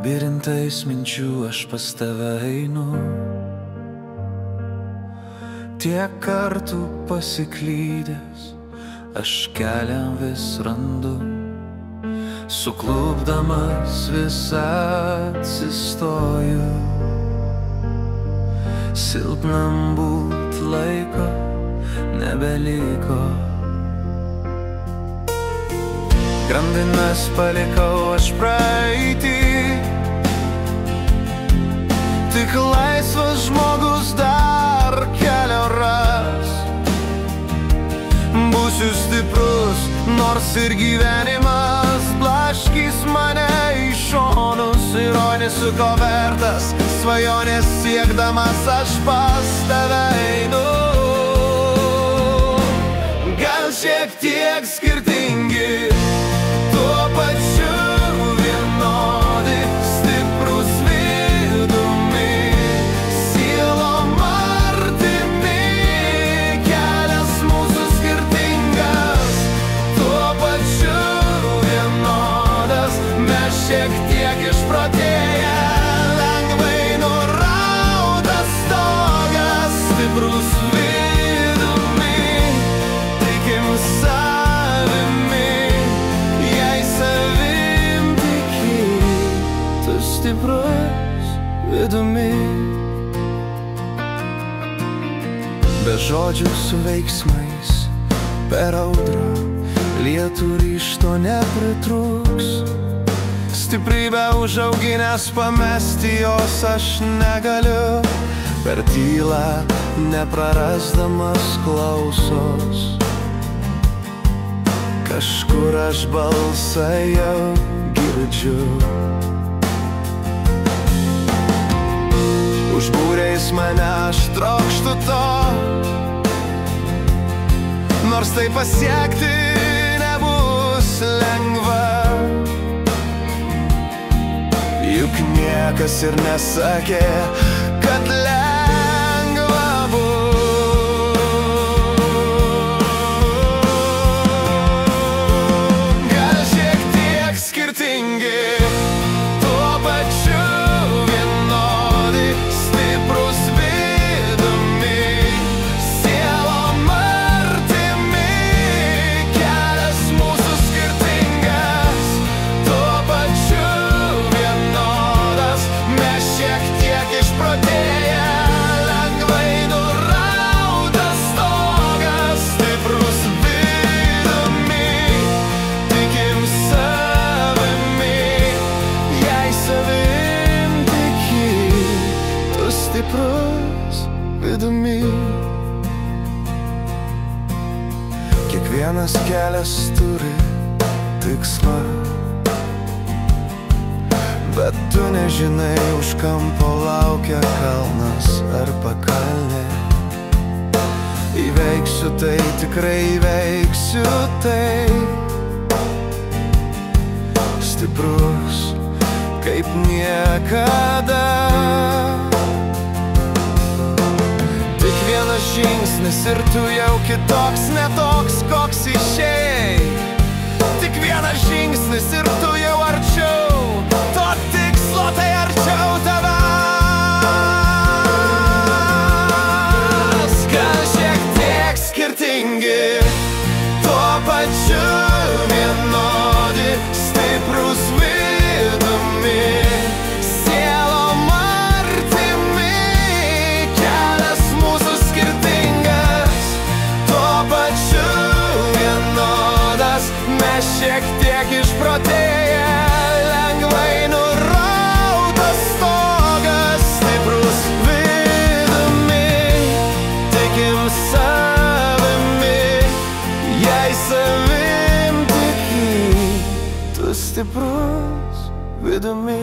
labirintais minčių aš pas tave einu. Tiek kartų pasiklydęs, aš kelią vis randu. Suklupdamas vis atsistoju. Silpnam būt laiko nebeliko. Grandines palikau aš praeitį. Tik laisvas žmogus dar kelio ras. Būsiu stiprus, nors ir gyvenimas blaškys mane į šonus. Ironisiu, ko vertas svajonės siekdamas aš pas tave einu. Gal šiek tiek skirtingi, tuo pačiu vienodi, stiprus vidumi, sielom artimi. Kelias mūsų skirtingas, tuo pačiu vienodas. Mes šiek tiek išprotėję, lengvai nurautas stogas, stiprus vidumi, tikim savimi. Jei savim tiki, tu stiprus vidumi. Be žodžių su veiksmais, per audrą, lietų ryžto nepritrūks. Stiprybę užauginęs pamesti jos aš negaliu. Per tylą neprarasdamas klausos, kažkur aš balsą jau girdžiu. Užbūrėjus mane aš trokštu to, nors tai pasiekti nebus lengva. Juk niekas ir nesakė, kad lengva bus. Gal šiek tiek skirtingi, tuo pačiu vienodi, stiprus vidumi, sielom artimi. Kelias mūsų skirtingas, tuo pačiu vienodas. Mes šiek tiek išprotėję, lengvai nurautas stogas, stiprus vidumi, tikim savimi. Jei savim tiki, tu stiprus vidumi. Kiekvienas kelias turi tikslą, bet tu nežinai, už kampo laukia kalnas ar pakalnė. Įveiksiu tai, tikrai įveiksiu tai. Stiprus kaip niekada. Tik vienas žingsnis ir tu jau kitoks, ne toks, koks išėjai. Tik vienas žingsnis ir tu jau arčiau to tikslo, tai arčiau tavęs. Gal šiek tiek skirtingi, tuo pačiu vienodi, stiprus vidumi, sielom artimi. Kelias mūsų skirtingas, tuo pačiu vienodas. Mes šiek tiek išprotėję, lengvai nurautas stogas, stiprus vidumi, tikim savimi. Jei savim tiki, tu stiprus vidumi.